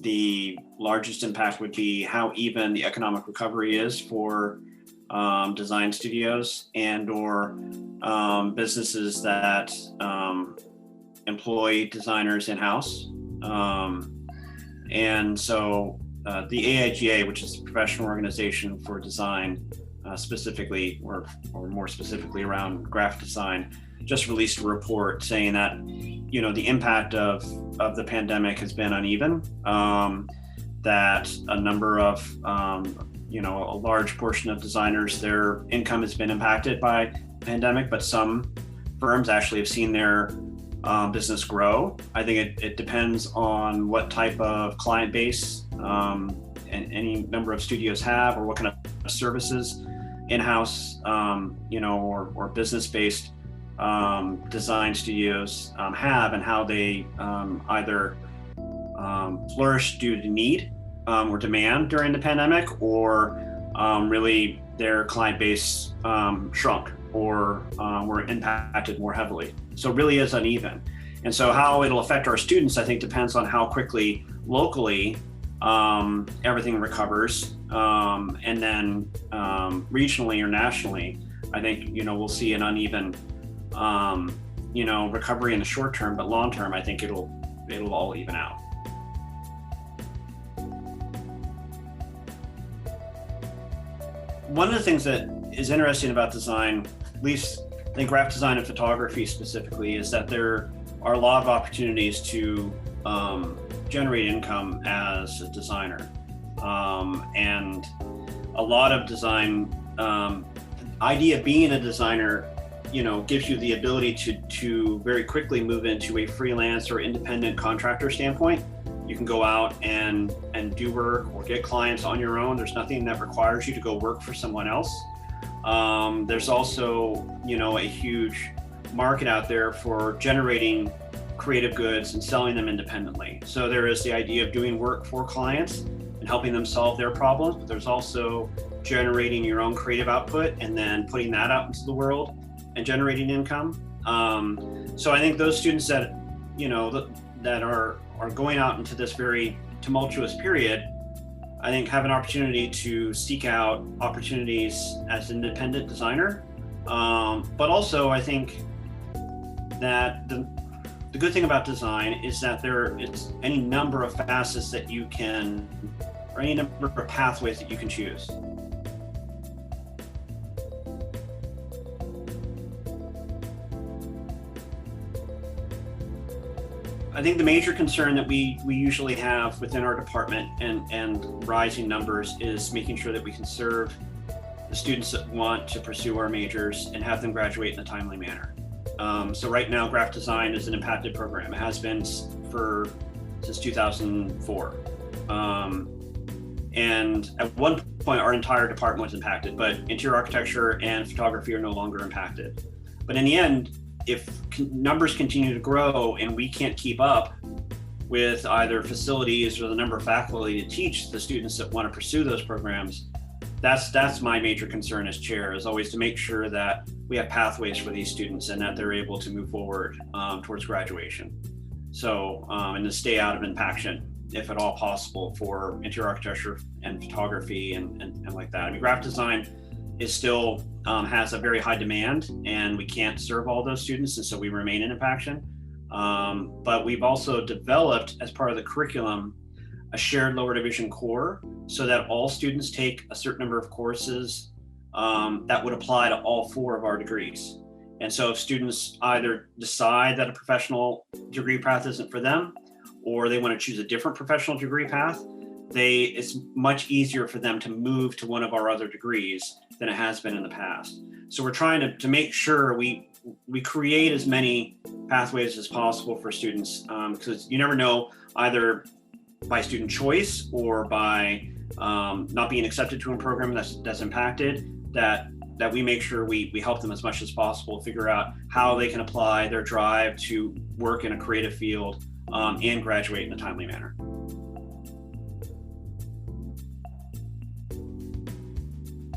the largest impact would be how even the economic recovery is for design studios and or businesses that employ designers in-house. And so the AIGA, which is the professional organization for design, specifically, or more specifically around graphic design, just released a report saying that, you know, the impact of the pandemic has been uneven, that a number of, you know, a large portion of designers, their income has been impacted by the pandemic, but some firms actually have seen their business grow. I think it depends on what type of client base any number of studios have, or what kind of services in-house, you know, or business-based design studios have, and how they either flourished due to need or demand during the pandemic, or really their client base shrunk or were impacted more heavily. So it really is uneven. And so how it'll affect our students, I think, depends on how quickly locally everything recovers. And then regionally or nationally, I think, you know, we'll see an uneven, you know, recovery in the short term, but long term, I think it'll all even out. One of the things that is interesting about design, at least I think graphic design and photography specifically, is that there are a lot of opportunities to generate income as a designer. And a lot of design, the idea of being a designer, you know, gives you the ability to very quickly move into a freelance or independent contractor standpoint. You can go out and do work or get clients on your own. There's nothing that requires you to go work for someone else. There's also, you know, a huge market out there for generating creative goods and selling them independently. So there is the idea of doing work for clients and helping them solve their problems, but there's also generating your own creative output and then putting that out into the world and generating income. So I think those students that, you know, that are going out into this very tumultuous period, I think have an opportunity to seek out opportunities as an independent designer. But also I think that the good thing about design is that it's any number of facets that you can, or any number of pathways that you can choose. I think the major concern that we usually have within our department and rising numbers is making sure that we can serve the students that want to pursue our majors and have them graduate in a timely manner. So right now, graphic design is an impacted program. It has been since 2004. And at one point, our entire department was impacted, but interior architecture and photography are no longer impacted. But in the end, if numbers continue to grow and we can't keep up with either facilities or the number of faculty to teach the students that want to pursue those programs, that's my major concern as chair, is always to make sure that we have pathways for these students and that they're able to move forward towards graduation. So, and to stay out of impaction, if at all possible, for interior architecture and photography and like that. I mean, graphic design is still has a very high demand, and we can't serve all those students, and so we remain in impaction. But we've also developed, as part of the curriculum, a shared lower division core, so that all students take a certain number of courses that would apply to all 4 of our degrees. And so if students either decide that a professional degree path isn't for them, or they want to choose a different professional degree path, it's much easier for them to move to one of our other degrees than it has been in the past. So we're trying to make sure we create as many pathways as possible for students, because you never know, either by student choice or by not being accepted to a program that's impacted, that we make sure we help them as much as possible figure out how they can apply their drive to work in a creative field and graduate in a timely manner.